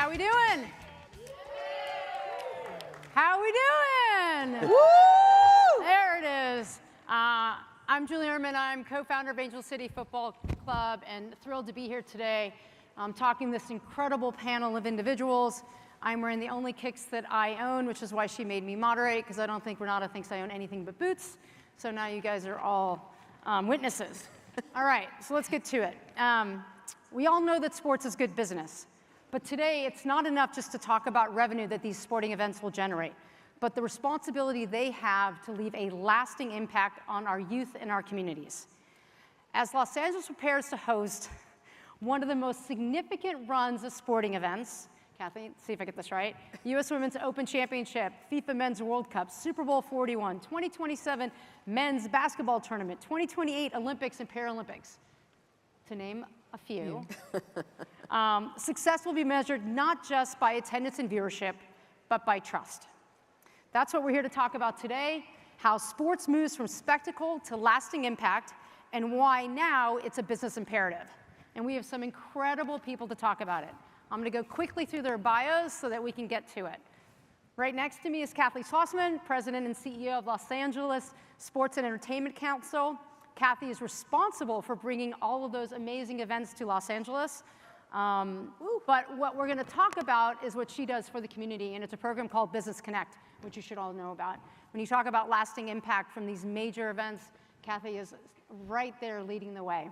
How we doing? How we doing? Woo! There it is. I'm Uhrman. I'm co-founder of Angel City Football Club and thrilled to be here today talking to this incredible panel of individuals. I'm wearing the only kicks that I own, which is why she made me moderate, because I don't think Renata thinks I own anything but boots. So now you guys are all witnesses. All right, so let's get to it. We all know that sports is good business. But today, it's not enough just to talk about revenue that these sporting events will generate, but the responsibility they have to leave a lasting impact on our youth and our communities. As Los Angeles prepares to host one of the most significant runs of sporting events, Kathy, see if I get this right, U.S. Women's Open Championship, FIFA Men's World Cup, Super Bowl 41, 2027 Men's Basketball Tournament, 2028 Olympics and Paralympics, to name a few. Success will be measured not just by attendance and viewership, but by trust. That's what we're here to talk about today, how sports moves from spectacle to lasting impact, and why now it's a business imperative. And we have some incredible people to talk about it. I'm going to go quickly through their bios so that we can get to it. Right next to me is Schloessman, President and CEO of Los Angeles Sports and Entertainment Council. Kathy is responsible for bringing all of those amazing events to Los Angeles. But what we're going to talk about is what she does for the community, and it's a program called Business Connect, which you should all know about. When you talk about lasting impact from these major events, Kathy is right there leading the way.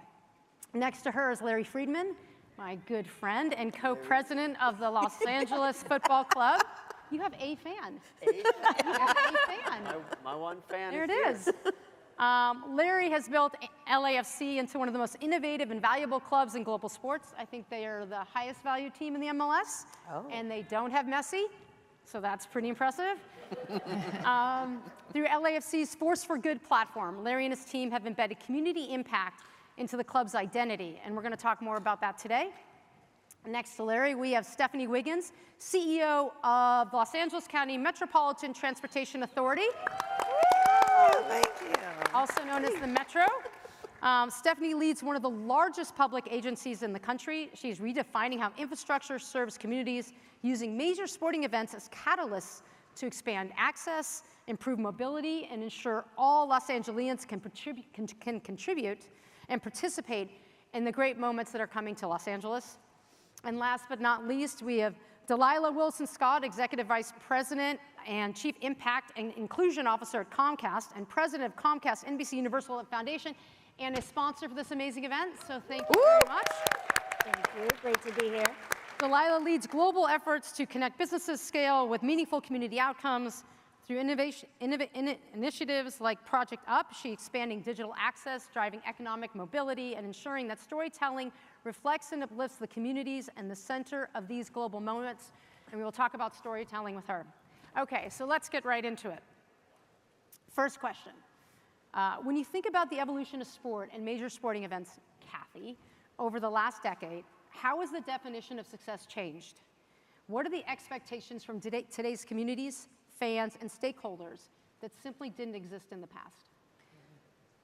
Next to her is Larry Freedman, my good friend and co-president of the Los Angeles Football Club. You have a fan. You have a fan. My one fan. There it is. Larry has built LAFC into one of the most innovative and valuable clubs in global sports. I think they are the highest value team in the MLS, and they don't have Messi, so that's pretty impressive. Through LAFC's Force for Good platform, Larry and his team have embedded community impact into the club's identity, and we're going to talk more about that today. Next to Larry, we have Stephanie Wiggins, CEO of Los Angeles County Metropolitan Transportation Authority. Thank you. Also known as the Metro. Stephanie leads one of the largest public agencies in the country. She's redefining how infrastructure serves communities, using major sporting events as catalysts to expand access, improve mobility, and ensure all Los Angeles can contribute and participate in the great moments that are coming to Los Angeles. And last but not least, we have Dalila Wilson-Scott, Executive Vice President and Chief Impact and Inclusion Officer at Comcast and President of Comcast NBCUniversal Foundation, and a sponsor for this amazing event, so thank you very much. Thank you, great to be here. Dalila leads global efforts to connect businesses scale with meaningful community outcomes. Through initiatives like Project Up, she's expanding digital access, driving economic mobility, and ensuring that storytelling reflects and uplifts the communities and the center of these global moments. And we will talk about storytelling with her. Okay, so let's get right into it. First question. When you think about the evolution of sport and major sporting events, Kathy, over the last decade, how has the definition of success changed? What are the expectations from today's communities, fans, and stakeholders that simply didn't exist in the past?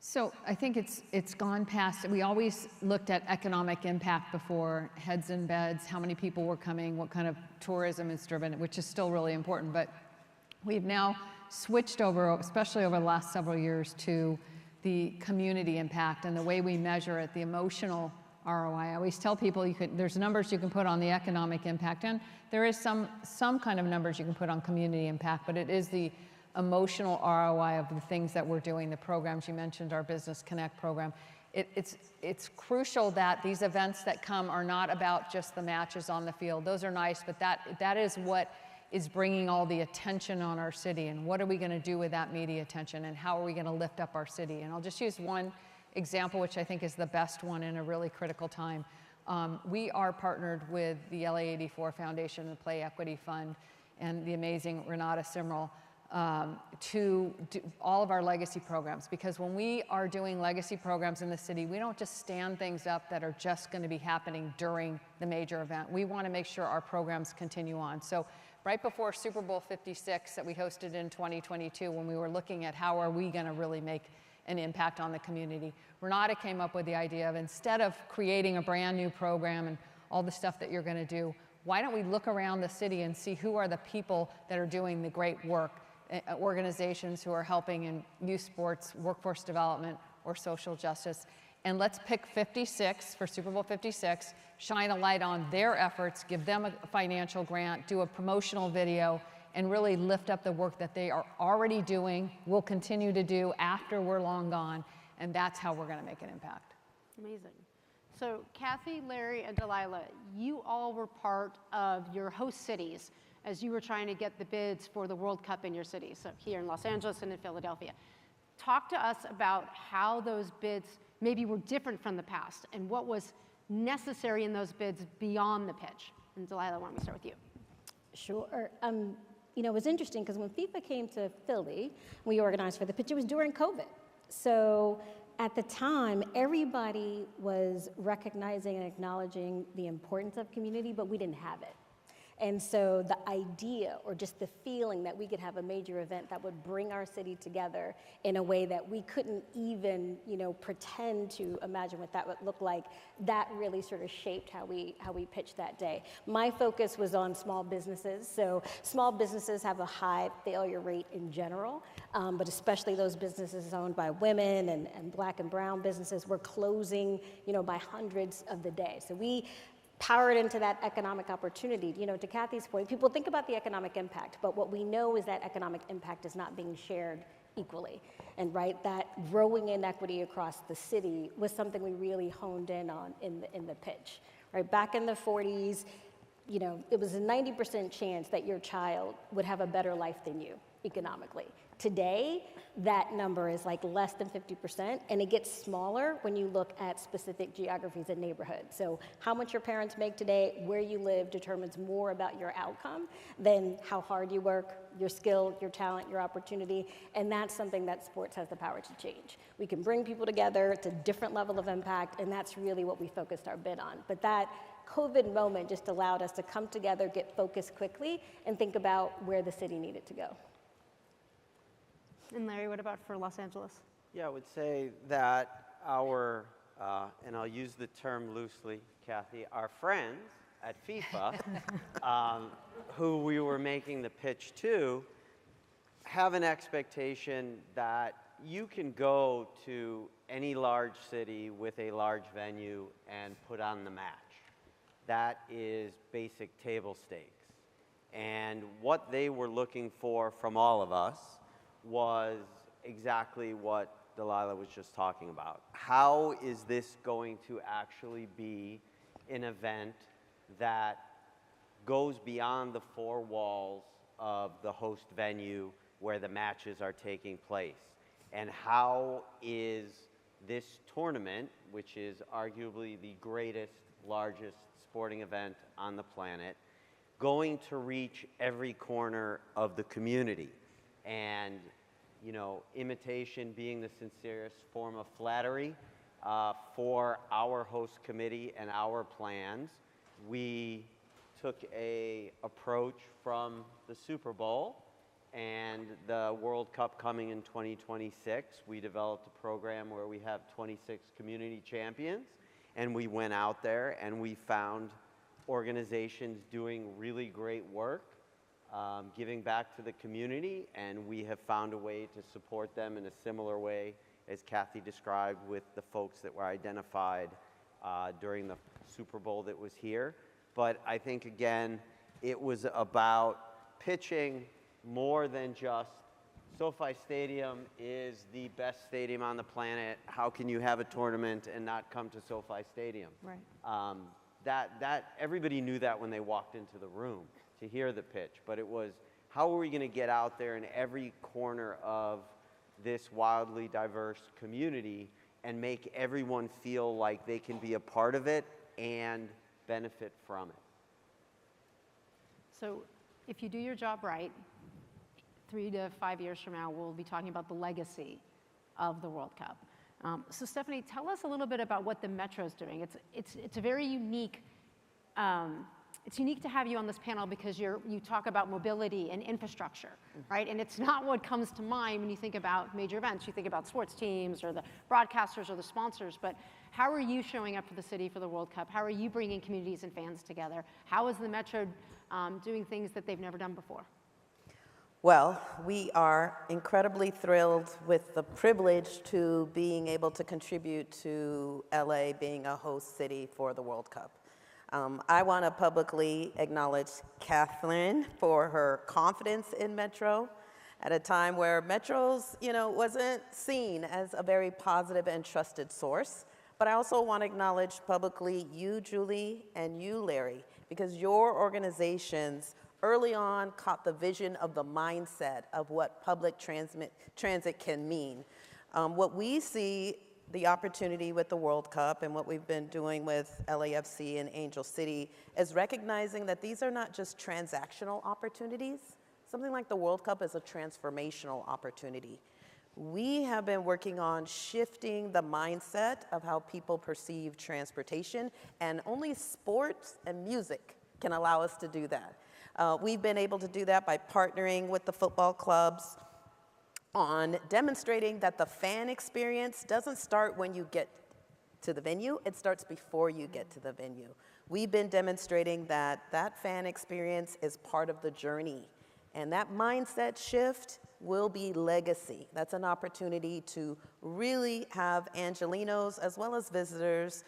So I think it's gone past. We always looked at economic impact before, heads and beds, how many people were coming, what kind of tourism is driven, which is still really important. But we've now switched over, especially over the last several years, to the community impact and the way we measure it, the emotional ROI. I always tell people there's numbers you can put on the economic impact, and there is some kind of numbers you can put on community impact, but it is the emotional ROI of the things that we're doing, the programs you mentioned, our Business Connect program. It's crucial that these events that come are not about just the matches on the field. Those are nice, but that is what is bringing all the attention on our city, and what are we going to do with that media attention, and how are we going to lift up our city? And I'll just use one example, which I think is the best one in a really critical time. We are partnered with the LA84 Foundation, the Play Equity Fund, and the amazing Renata Simrel to do all of our legacy programs. Because when we are doing legacy programs in the city, we don't just stand things up that are just going to be happening during the major event. We want to make sure our programs continue on. So right before Super Bowl 56 that we hosted in 2022, when we were looking at how are we going to really make an impact on the community, Renata came up with the idea of, instead of creating a brand new program and all the stuff that you're going to do, why don't we look around the city and see who are the people that are doing the great work, organizations who are helping in youth sports, workforce development, or social justice. And let's pick 56 for Super Bowl 56, shine a light on their efforts, give them a financial grant, do a promotional video, and really lift up the work that they are already doing, will continue to do after we're long gone, and that's how we're going to make an impact. Amazing. So Kathy, Larry, and Dalila, you all were part of your host cities as you were trying to get the bids for the World Cup in your cities, so here in Los Angeles and in Philadelphia. Talk to us about how those bids maybe were different from the past and what was necessary in those bids beyond the pitch. And Dalila, why don't we start with you? Sure. You know, it was interesting because when FIFA came to Philly, we organized for the pitch, it was during COVID. So at the time, everybody was recognizing and acknowledging the importance of community, but we didn't have it. And so the idea, or just the feeling that we could have a major event that would bring our city together in a way that we couldn't even, you know, pretend to imagine what that would look like, that really sort of shaped how we pitched that day. My focus was on small businesses. So small businesses have a high failure rate in general, but especially those businesses owned by women and Black and brown businesses were closing, you know, by hundreds of the day. So we powered into that economic opportunity. You know, to Kathy's point, people think about the economic impact, but what we know is that economic impact is not being shared equally. And right, that growing inequity across the city was something we really honed in on in the pitch. Right, back in the 40s, you know, it was a 90% chance that your child would have a better life than you economically. Today, that number is like less than 50%, and it gets smaller when you look at specific geographies and neighborhoods. So how much your parents make today, where you live, determines more about your outcome than how hard you work, your skill, your talent, your opportunity, and that's something that sports has the power to change. We can bring people together, it's a different level of impact, and that's really what we focused our bid on. But that COVID moment just allowed us to come together, get focused quickly, and think about where the city needed to go. And Larry, what about for Los Angeles? Yeah, I would say that our, and I'll use the term loosely, Kathy, our friends at FIFA, who we were making the pitch to, have an expectation that you can go to any large city with a large venue and put on the match. That is basic table stakes. And what they were looking for from all of us was exactly what Dalila was just talking about. How is this going to actually be an event that goes beyond the four walls of the host venue where the matches are taking place? And how is this tournament, which is arguably the greatest, largest sporting event on the planet, going to reach every corner of the community? And, you know, imitation being the sincerest form of flattery, for our host committee and our plans, we took a approach from the Super Bowl and the World Cup coming in 2026. We developed a program where we have 26 community champions, and we went out there and we found organizations doing really great work, giving back to the community, and we have found a way to support them in a similar way as Kathy described with the folks that were identified during the Super Bowl that was here. But I think, again, it was about pitching more than just SoFi Stadium is the best stadium on the planet. How can you have a tournament and not come to SoFi Stadium? Right. That everybody knew that when they walked into the room to hear the pitch, but it was, how are we going to get out there in every corner of this wildly diverse community and make everyone feel like they can be a part of it and benefit from it? So if you do your job right, 3 to 5 years from now, we'll be talking about the legacy of the World Cup. So Stephanie, tell us a little bit about what the Metro is doing. It's a very unique, it's unique to have you on this panel because you talk about mobility and infrastructure, right? And it's not what comes to mind when you think about major events. You think about sports teams or the broadcasters or the sponsors, but How are you showing up for the city for the World Cup? How are you bringing communities and fans together? How is the Metro doing things that they've never done before? Well, we are incredibly thrilled with the privilege to being able to contribute to LA being a host city for the World Cup. I want to publicly acknowledge Catherine for her confidence in Metro at a time where Metro's, wasn't seen as a very positive and trusted source. But I also want to acknowledge publicly you, Julie, and you, Larry, because your organizations early on caught the vision of the mindset of what public transit can mean. What we see the opportunity with the World Cup and what we've been doing with LAFC and Angel City is recognizing that these are not just transactional opportunities. Something like the World Cup is a transformational opportunity. We have been working on shifting the mindset of how people perceive transportation, and only sports and music can allow us to do that. We've been able to do that by partnering with the football clubs on demonstrating that the fan experience doesn't start when you get to the venue, it starts before you get to the venue. We've been demonstrating that that fan experience is part of the journey, and that mindset shift will be legacy. That's an opportunity to really have Angelinos as well as visitors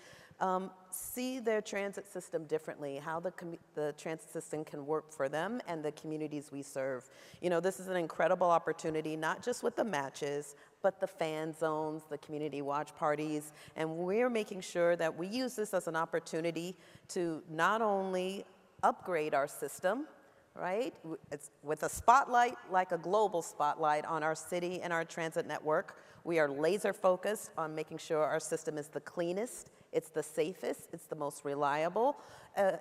see their transit system differently, how the transit system can work for them and the communities we serve. This is an incredible opportunity, not just with the matches, but the fan zones, the community watch parties, and we're making sure that we use this as an opportunity to not only upgrade our system, right? It's with a spotlight, like a global spotlight on our city and our transit network. We are laser focused on making sure our system is the cleanest, it's the safest, it's the most reliable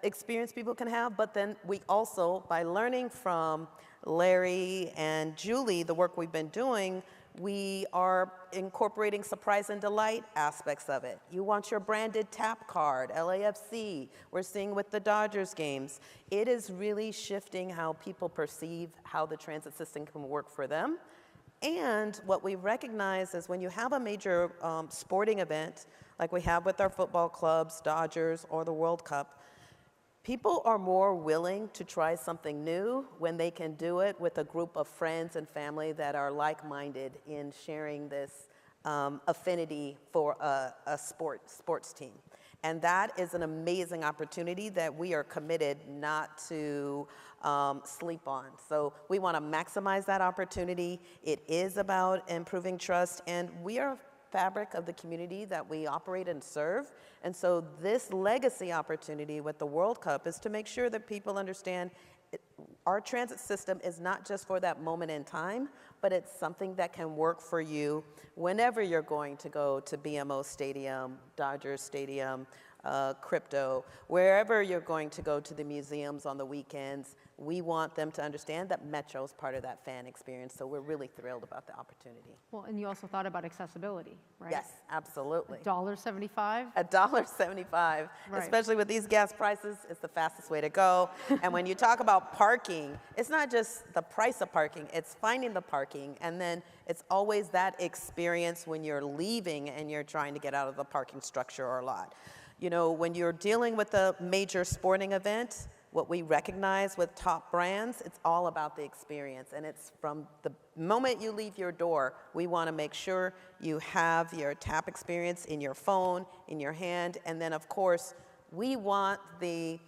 experience people can have. But then we also, by learning from Larry and Julie, the work we've been doing, we are incorporating surprise and delight aspects of it. You want your branded tap card, LAFC, we're seeing with the Dodgers games. It is really shifting how people perceive how the transit system can work for them. And what we recognize is when you have a major sporting event, like we have with our football clubs, Dodgers, or the World Cup, people are more willing to try something new when they can do it with a group of friends and family that are like-minded in sharing this affinity for a sports team. And that is an amazing opportunity that we are committed not to sleep on. So we want to maximize that opportunity. It is about improving trust, and we are fabric of the community that we operate and serve. And so this legacy opportunity with the World Cup is to make sure that people understand our transit system is not just for that moment in time, but it's something that can work for you whenever you're going to go to BMO Stadium, Dodgers Stadium, Crypto, wherever you're going to go to the museums on the weekends. We want them to understand that Metro is part of that fan experience, so we're really thrilled about the opportunity. Well, and you also thought about accessibility, right? Yes, absolutely. $1.75? $1.75, Right. Especially with these gas prices, it's the fastest way to go. And when you talk about parking, it's not just the price of parking, it's finding the parking, and then it's always that experience when you're leaving and you're trying to get out of the parking structure or lot. When you're dealing with a major sporting event, what we recognize with top brands, it's all about the experience. And it's from the moment you leave your door, we want to make sure you have your tap experience in your phone, in your hand. And then, of course, we want the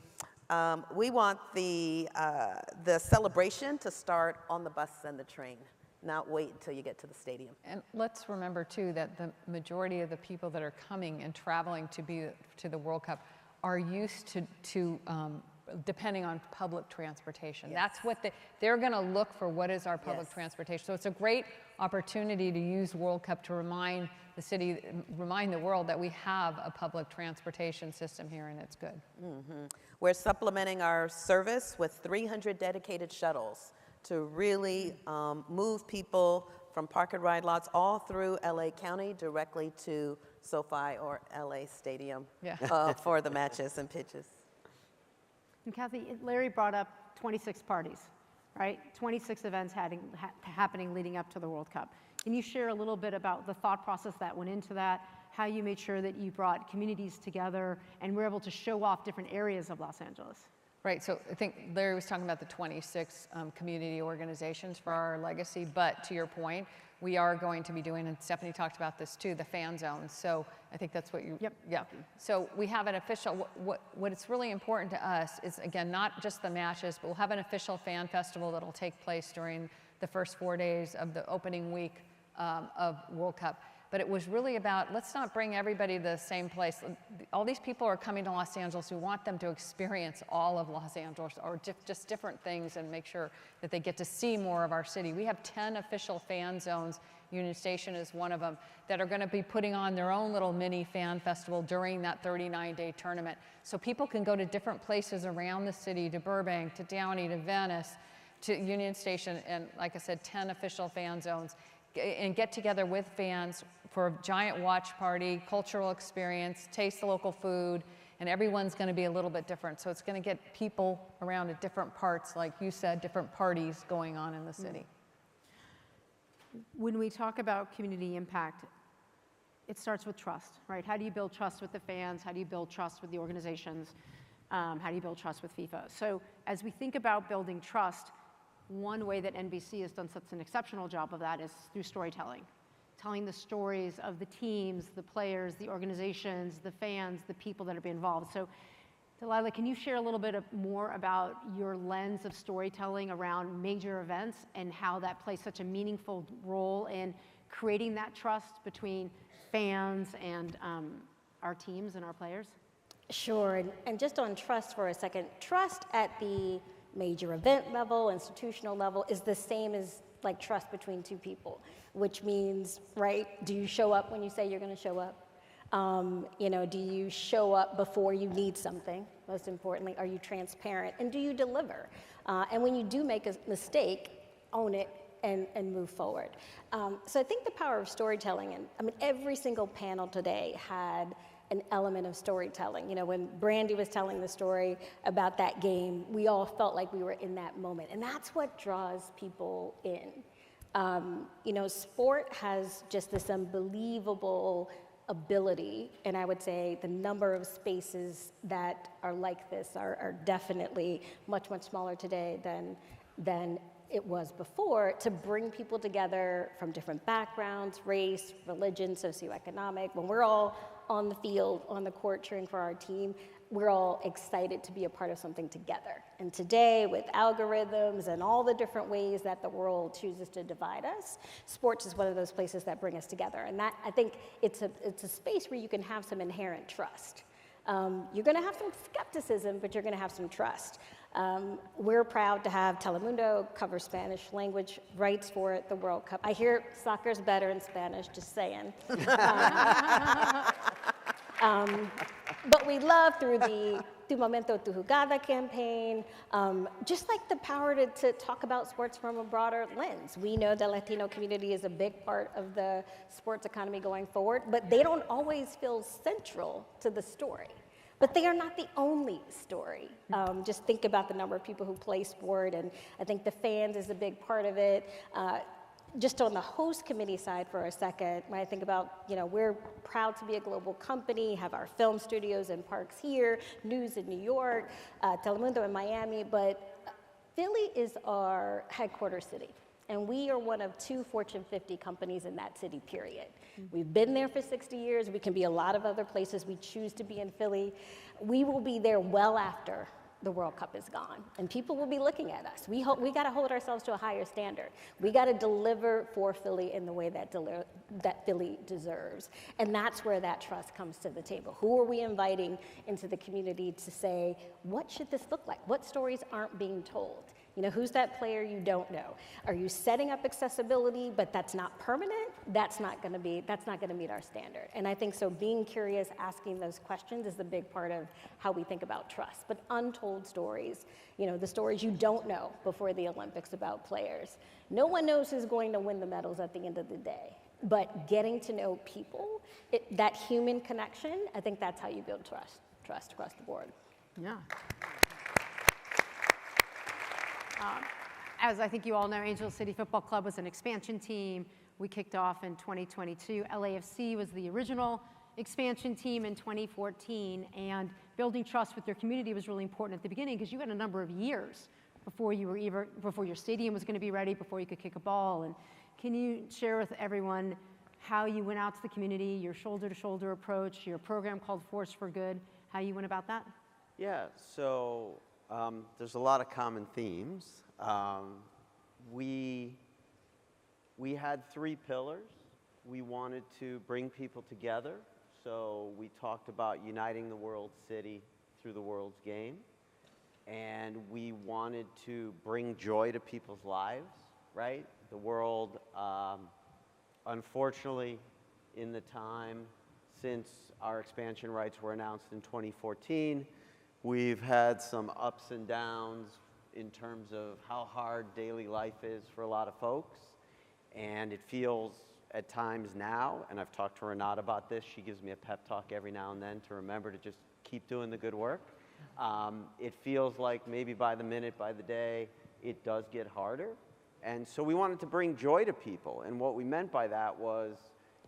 celebration to start on the bus and the train, not wait until you get to the stadium. And let's remember, too, that the majority of the people that are coming and traveling to the World Cup are used to depending on public transportation. Yes. That's what they're going to look for. What is our public transportation? So it's a great opportunity to use World Cup to remind the city, remind the world that we have a public transportation system here, and it's good. Mm-hmm. We're supplementing our service with 300 dedicated shuttles to really move people from park and ride lots all through LA County directly to SoFi or LA Stadium for the matches and pitches. And Kathy, Larry brought up 26 parties, right? 26 events happening leading up to the World Cup. Can you share a little bit about the thought process that went into that? how you made sure that you brought communities together and were able to show off different areas of Los Angeles. Right, so I think Larry was talking about the 26 community organizations for our legacy, but to your point, we are going to be doing, and Stephanie talked about this too, the fan zones. So I think that's what you, Yep. Yeah. So we have an official, what is really important to us is, again, not just the matches, but we'll have an official fan festival that'll take place during the first 4 days of the opening week of World Cup. But it was really about, let's not bring everybody to the same place. All these people are coming to Los Angeles. We want them to experience all of Los Angeles, or just different things, and make sure that they get to see more of our city. We have 10 official fan zones. Union Station is one of them, that are gonna be putting on their own little mini fan festival during that 39-day tournament. So people can go to different places around the city, to Burbank, to Downey, to Venice, to Union Station, and like I said, 10 official fan zones, and get together with fans for a giant watch party, cultural experience, taste the local food, and everyone's going to be a little bit different. So it's going to get people around at different parts, like you said, different parties going on in the city. When we talk about community impact, it starts with trust, right? How do you build trust with the fans? How do you build trust with the organizations? How do you build trust with FIFA? So as we think about building trust, one way that NBC has done such an exceptional job of that is through storytelling. Telling the stories of the teams, the players, the organizations, the fans, the people that are being involved. So, Dalila, can you share a little bit more about your lens of storytelling around major events and how that plays such a meaningful role in creating that trust between fans and our teams and our players? Sure, and just on trust for a second, trust at the major event level, institutional level, is the same as like trust between two people, which means, right, do you show up when you say you're going to show up? You know, do you show up before you need something? Most importantly, are you transparent? And do you deliver? And when you do make a mistake, own it and move forward. So I think the power of storytelling, and I mean, every single panel today had an element of storytelling. You know, when Brandy was telling the story about that game, we all felt like we were in that moment. And that's what draws people in. You know, sport has just this unbelievable ability, and I would say the number of spaces that are like this are definitely much, much smaller today than it was before, to bring people together from different backgrounds, race, religion, socioeconomic. When we're all on the field, on the court, cheering for our team, we're all excited to be a part of something together. And today, with algorithms and all the different ways that the world chooses to divide us, sports is one of those places that bring us together. And that, I think, it's a space where you can have some inherent trust. You're gonna have some skepticism, but you're gonna have some trust. We're proud to have Telemundo cover Spanish language rights for the World Cup. I hear soccer's better in Spanish, just saying. But we love through the Tu Momento, Tu Jugada campaign, just like the power to talk about sports from a broader lens. We know the Latino community is a big part of the sports economy going forward, but they don't always feel central to the story. But they are not the only story. Just think about the number of people who play sport, and I think the fans is a big part of it. Just on the host committee side for a second, when I think about, you know, we're proud to be a global company, have our film studios and parks here, news in New York, Telemundo in Miami, but Philly is our headquarters city. And we are one of 2 Fortune 50 companies in that city, period. We've been there for 60 years. We can be a lot of other places. We choose to be in Philly. We will be there well after the World Cup is gone, and people will be looking at us. We got to hold ourselves to a higher standard. We got to deliver for Philly in the way that Philly deserves, and that's where that trust comes to the table. Who are we inviting into the community to say, what should this look like? What stories aren't being told? You know, who's that player you don't know? Are you setting up accessibility, but that's not permanent? That's not gonna meet our standard. And I think so being curious, asking those questions is the big part of how we think about trust. But untold stories, you know, the stories you don't know before the Olympics about players. No one knows who's going to win the medals at the end of the day. But getting to know people, that human connection, I think that's how you build trust across the board. Yeah. As I think you all know, Angel City Football Club was an expansion team. We kicked off in 2022. LAFC was the original expansion team in 2014, and building trust with your community was really important at the beginning because you had a number of years before your stadium was going to be ready, before you could kick a ball. And can you share with everyone how you went out to the community, your shoulder-to-shoulder approach, your program called Force for Good, how you went about that? Yeah, so there's a lot of common themes. We had 3 pillars. We wanted to bring people together, so we talked about uniting the world city through the world's game. And we wanted to bring joy to people's lives, right? The world, unfortunately, in the time since our expansion rights were announced in 2014, we've had some ups and downs in terms of how hard daily life is for a lot of folks. And it feels at times now, and I've talked to Renata about this, she gives me a pep talk every now and then to remember to just keep doing the good work. It feels like maybe by the minute, by the day, it does get harder. And so we wanted to bring joy to people. And what we meant by that was,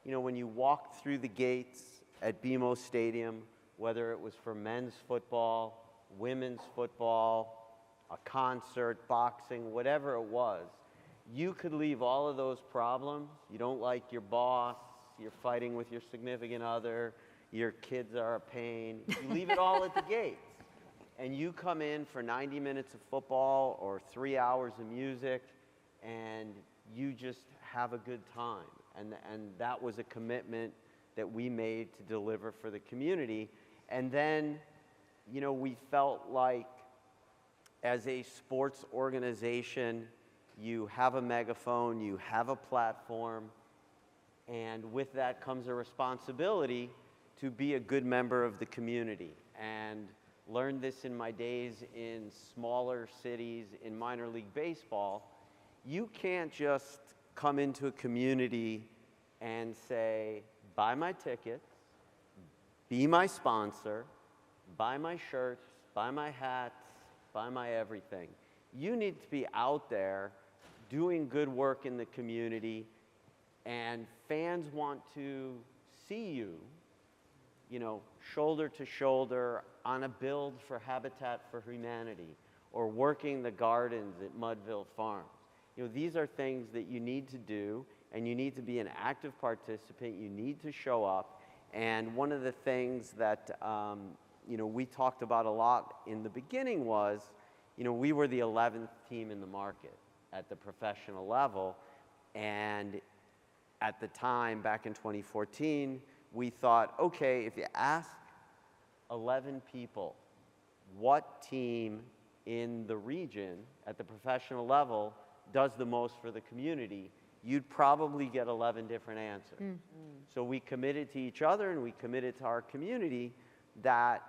you know, when you walked through the gates at BMO Stadium, whether it was for men's football, women's football, a concert, boxing, whatever it was, you could leave all of those problems. You don't like your boss, you're fighting with your significant other, your kids are a pain. You leave it all at the gates. And you come in for 90 minutes of football or 3 hours of music, and you just have a good time. And that was a commitment that we made to deliver for the community. And then, you know, we felt like as a sports organization, you have a megaphone, you have a platform, and with that comes a responsibility to be a good member of the community. And learned this in my days in smaller cities in minor league baseball. You can't just come into a community and say, buy my tickets, be my sponsor, buy my shirts, buy my hats, buy my everything. You need to be out there doing good work in the community, and fans want to see you, you know, shoulder to shoulder on a build for Habitat for Humanity or working the gardens at Mudville Farms. You know, these are things that you need to do, and you need to be an active participant. You need to show up. And one of the things that, you know, we talked about a lot in the beginning was, you know, we were the 11th team in the market at the professional level. And at the time, back in 2014, we thought, okay, if you ask 11 people what team in the region at the professional level does the most for the community, you'd probably get 11 different answers. Mm-hmm. So we committed to each other and we committed to our community that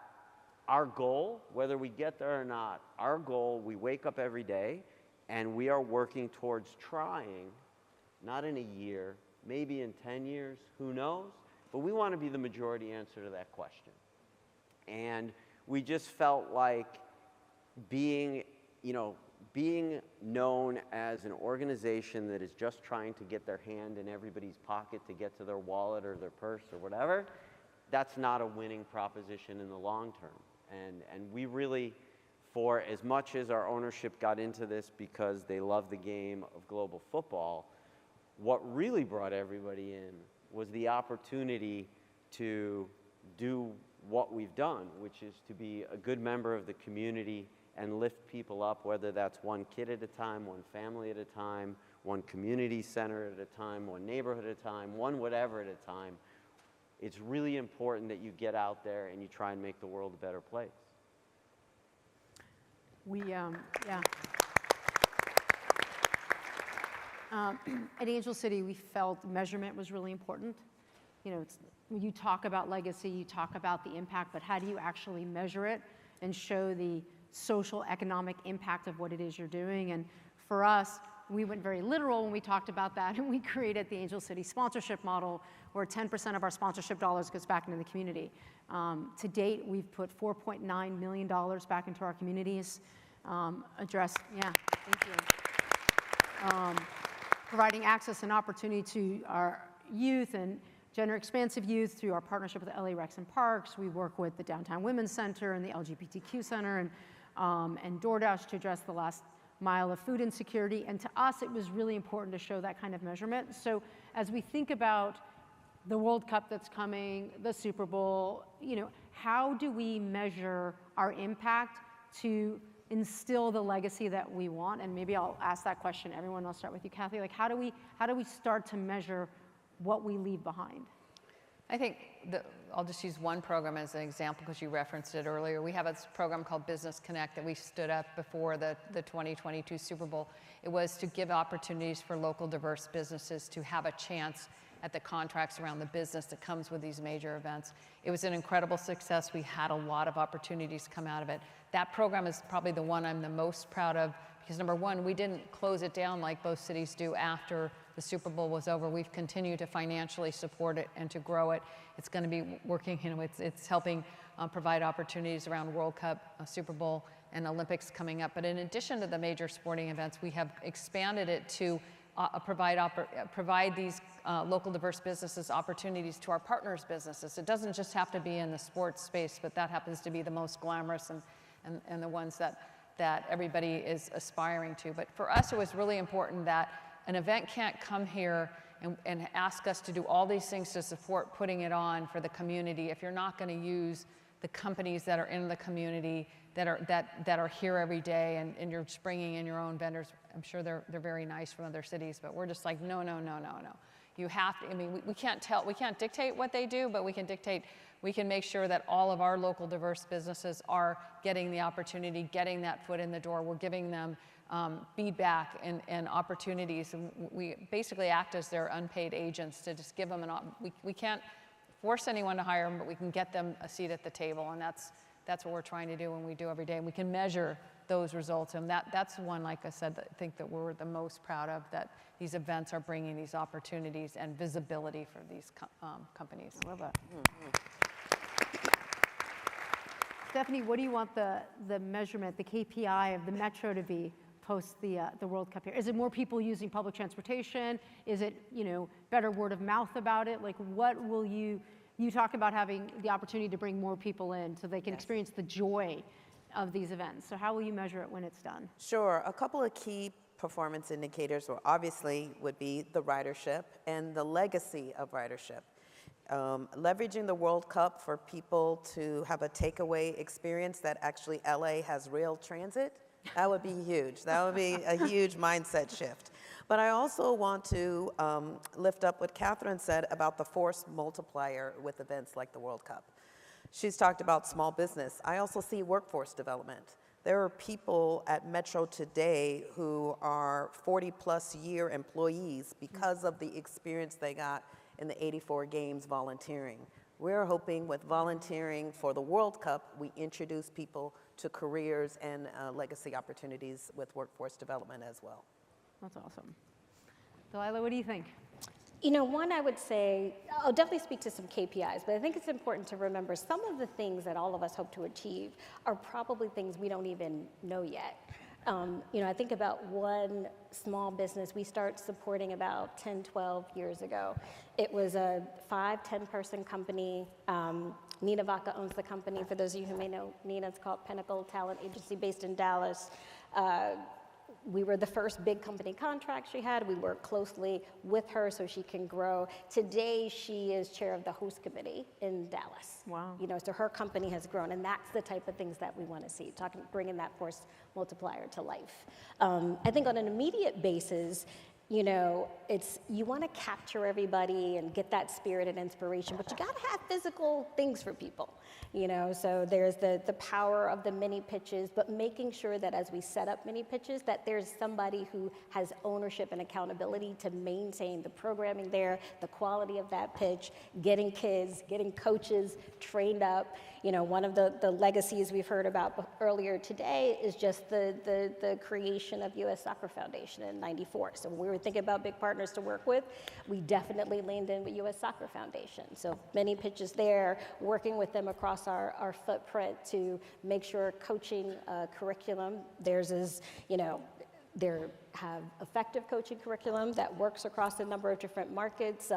our goal, whether we get there or not, our goal, we wake up every day and we are working towards trying, not in a year, maybe in 10 years, who knows? But we want to be the majority answer to that question. And we just felt like being known as an organization that is just trying to get their hand in everybody's pocket to get to their wallet or their purse or whatever, that's not a winning proposition in the long term. And we really, for as much as our ownership got into this because they love the game of global football, what really brought everybody in was the opportunity to do what we've done, which is to be a good member of the community and lift people up, whether that's one kid at a time, one family at a time, one community center at a time, one neighborhood at a time, one whatever at a time. It's really important that you get out there and you try and make the world a better place. At Angel City, we felt measurement was really important. You know, you talk about legacy, you talk about the impact, but how do you actually measure it and show the social, economic impact of what it is you're doing? And for us, we went very literal when we talked about that, and we created the Angel City sponsorship model, where 10% of our sponsorship dollars goes back into the community. To date, we've put $4.9 million back into our communities, thank you. Providing access and opportunity to our youth and gender expansive youth through our partnership with LA Recs and Parks. We work with the Downtown Women's Center and the LGBTQ Center and DoorDash to address the last mile of food insecurity. And to us, it was really important to show that kind of measurement. So as we think about the World Cup that's coming, the Super Bowl, you know, how do we measure our impact to instill the legacy that we want? And maybe I'll ask that question. Everyone, I'll start with you, Kathy. Like, how do we start to measure what we leave behind? I think I'll just use one program as an example because you referenced it earlier. We have a program called Business Connect that we stood up before the 2022 Super Bowl. It was to give opportunities for local diverse businesses to have a chance at the contracts around the business that comes with these major events. It was an incredible success. We had a lot of opportunities come out of it. That program is probably the one I'm the most proud of because number one, we didn't close it down like both cities do after the Super Bowl was over. We've continued to financially support it and to grow it. It's going to be working, you know, it's helping provide opportunities around World Cup, Super Bowl, and Olympics coming up. But in addition to the major sporting events, we have expanded it to provide these local diverse businesses opportunities to our partners' businesses. It doesn't just have to be in the sports space, but that happens to be the most glamorous and the ones that everybody is aspiring to. But for us, it was really important that an event can't come here and ask us to do all these things to support putting it on for the community if you're not going to use the companies that are in the community that are here every day and you're just bringing in your own vendors. I'm sure they're very nice from other cities, but we're just like, no. You have to, I mean, we can't dictate what they do, but we can make sure that all of our local diverse businesses are getting the opportunity, getting that foot in the door. We're giving them feedback and opportunities. And we basically act as their unpaid agents to just give them we can't force anyone to hire them, but we can get them a seat at the table. And that's what we're trying to do when we do every day. And we can measure those results. And that's one, like I said, that I think that we're the most proud of, that these events are bringing these opportunities and visibility for these companies. I love that. Stephanie, what do you want the measurement, the KPI of the Metro to be post the World Cup here? Is it more people using public transportation? Is it, you know, better word of mouth about it? Like, what will you talk about having the opportunity to bring more people in so they can experience the joy of these events. So how will you measure it when it's done? Sure. A couple of key performance indicators would be the ridership and the legacy of ridership. Leveraging the World Cup for people to have a takeaway experience that actually LA has rail transit, that would be huge. That would be a huge mindset shift. But I also want to lift up what Catherine said about the force multiplier with events like the World Cup. She's talked about small business. I also see workforce development. There are people at Metro today who are 40-plus year employees because of the experience they got in the 84 games volunteering. We're hoping with volunteering for the World Cup, we introduce people to careers and legacy opportunities with workforce development as well. That's awesome. Dalila, what do you think? You know, one, I would say, I'll definitely speak to some KPIs, but I think it's important to remember some of the things that all of us hope to achieve are probably things we don't even know yet. You know, I think about one small business we started supporting about 10, 12 years ago. It was a 5-10 person company. Nina Vaca owns the company. For those of you who may know Nina, it's called Pinnacle Talent Agency based in Dallas. We were the first big company contract she had. We worked closely with her so she can grow. Today, she is chair of the host committee in Dallas. Wow. You know, so her company has grown, and that's the type of things that we want to see, bringing that force multiplier to life. I think on an immediate basis, you know, you want to capture everybody and get that spirit and inspiration, but you got to have physical things for people, you know. So there's the power of the mini pitches, but making sure that as we set up mini pitches, that there's somebody who has ownership and accountability to maintain the programming there, the quality of that pitch, getting kids, getting coaches trained up. You know, one of the legacies we've heard about earlier today is just the creation of U.S. Soccer Foundation in '94. So when we were thinking about big partners to work with, we definitely leaned in with U.S. Soccer Foundation. So many pitches there, working with them across our footprint to make sure coaching curriculum, theirs is, you know, They have effective coaching curriculum that works across a number of different markets.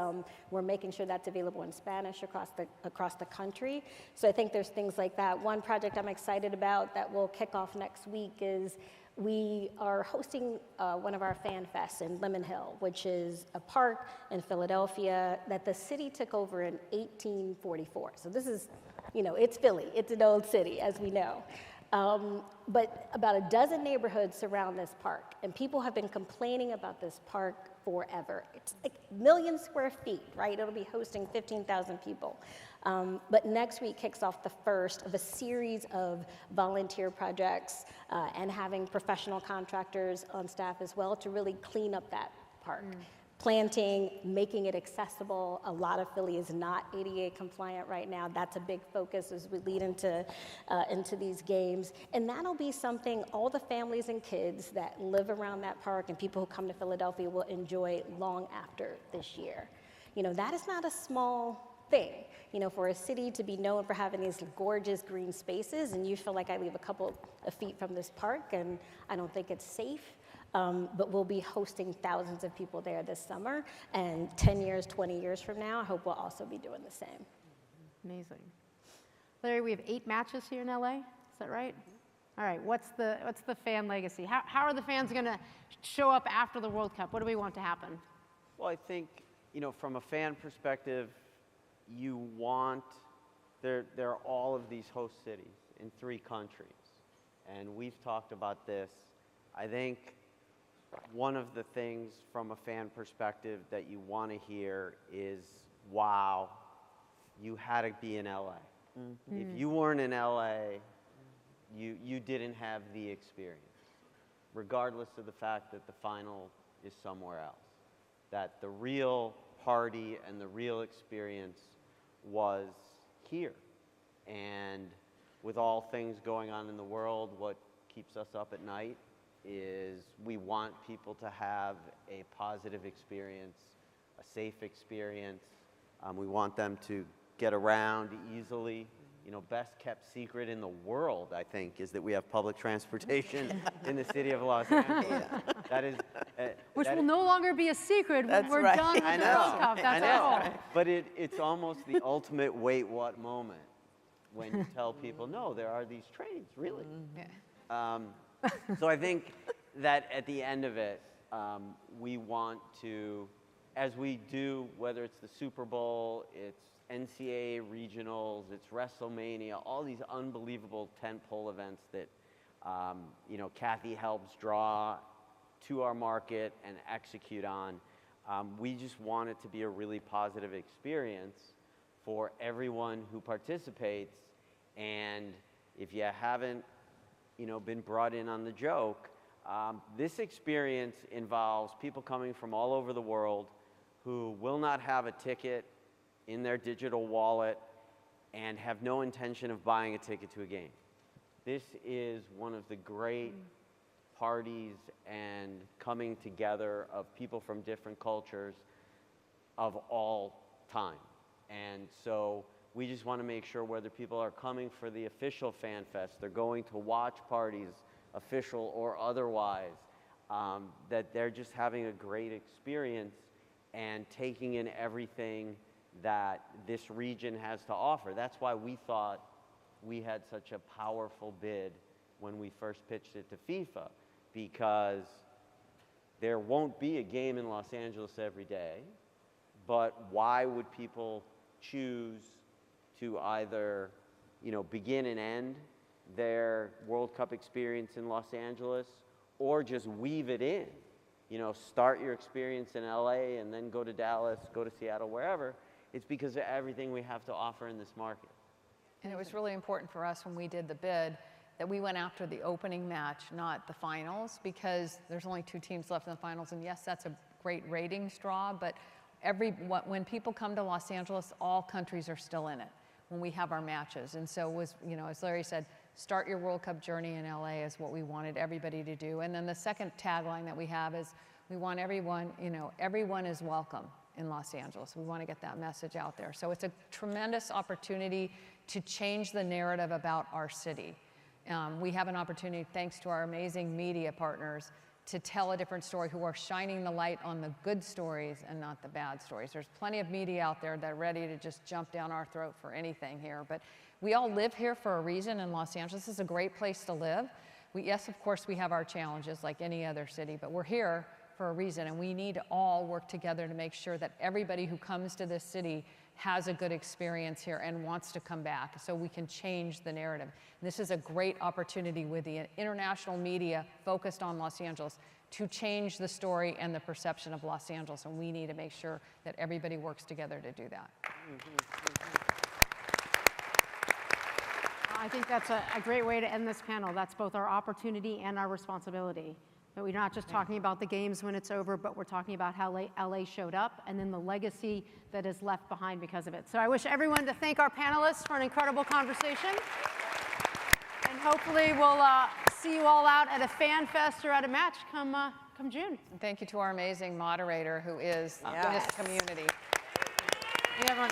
We're making sure that's available in Spanish across the country. So I think there's things like that. One project I'm excited about that will kick off next week is we are hosting one of our fan fests in Lemon Hill, which is a park in Philadelphia that the city took over in 1844. So this is, you know, it's Philly. It's an old city, as we know. But about a dozen neighborhoods surround this park, and people have been complaining about this park forever. It's like a million square feet, right? It'll be hosting 15,000 people. But next week kicks off the first of a series of volunteer projects and having professional contractors on staff as well to really clean up that park. Planting, making it accessible. A lot of Philly is not ADA compliant right now. That's a big focus as we lead into these games. And that'll be something all the families and kids that live around that park and people who come to Philadelphia will enjoy long after this year. You know, that is not a small thing. You know, for a city to be known for having these gorgeous green spaces, and you feel like I live a couple of feet from this park and I don't think it's safe. But we'll be hosting thousands of people there this summer, and 10 years, 20 years from now, I hope we'll also be doing the same. Amazing. Larry, we have 8 matches here in LA, is that right? All right, what's the fan legacy? How are the fans gonna show up after the World Cup? What do we want to happen? Well, I think, you know, from a fan perspective, you want, there are all of these host cities in 3 countries, and we've talked about this. I think one of the things from a fan perspective that you want to hear is, wow, you had to be in LA. If you weren't in LA, you didn't have the experience, regardless of the fact that the final is somewhere else. That the real party and the real experience was here. And with all things going on in the world, what keeps us up at night is we want people to have a positive experience, a safe experience. We want them to get around easily. You know, best kept secret in the world, I think, is that we have public transportation in the city of Los Angeles. That is, Which will no longer be a secret when we're right. done with the World Cup. That's our goal. But it's almost the ultimate wait what moment when you tell people, no, there are these trains, really. So I think that at the end of it, we want to, as we do, whether it's the Super Bowl, it's NCAA regionals, it's WrestleMania, all these unbelievable tentpole events that, you know, Kathy helps draw to our market and execute on. We just want it to be a really positive experience for everyone who participates. And if you haven't, you know, been brought in on the joke, this experience involves people coming from all over the world who will not have a ticket in their digital wallet and have no intention of buying a ticket to a game. This is one of the great parties and coming together of people from different cultures of all time. And so we just want to make sure whether people are coming for the official fan fest, they're going to watch parties, official or otherwise, that they're just having a great experience and taking in everything that this region has to offer. That's why we thought we had such a powerful bid when we first pitched it to FIFA, because there won't be a game in Los Angeles every day, but why would people choose to either, you know, begin and end their World Cup experience in Los Angeles, or just weave it in? You know, start your experience in LA and then go to Dallas, go to Seattle, wherever. It's because of everything we have to offer in this market. And it was really important for us when we did the bid that we went after the opening match, not the finals, because there's only 2 teams left in the finals. And yes, that's a great ratings draw, but when people come to Los Angeles, all countries are still in it when we have our matches. And so was, you know, as Larry said, start your World Cup journey in LA is what we wanted everybody to do. And then the second tagline that we have is we want everyone, you know, everyone is welcome in Los Angeles. We want to get that message out there. So it's a tremendous opportunity to change the narrative about our city. We have an opportunity, thanks to our amazing media partners, to tell a different story, who are shining the light on the good stories and not the bad stories. There's plenty of media out there that are ready to just jump down our throat for anything here, but we all live here for a reason in Los Angeles. This is a great place to live. Yes, of course, we have our challenges like any other city, but we're here for a reason, and we need to all work together to make sure that everybody who comes to this city has a good experience here and wants to come back, so we can change the narrative. And this is a great opportunity with the international media focused on Los Angeles to change the story and the perception of Los Angeles, and we need to make sure that everybody works together to do that. I think that's a great way to end this panel. That's both our opportunity and our responsibility. That we're not just talking about the games when it's over, but we're talking about how LA showed up and then the legacy that is left behind because of it. So I wish everyone to thank our panelists for an incredible conversation. And hopefully we'll see you all out at a fan fest or at a match come June. And thank you to our amazing moderator who is this community. Yeah, everyone.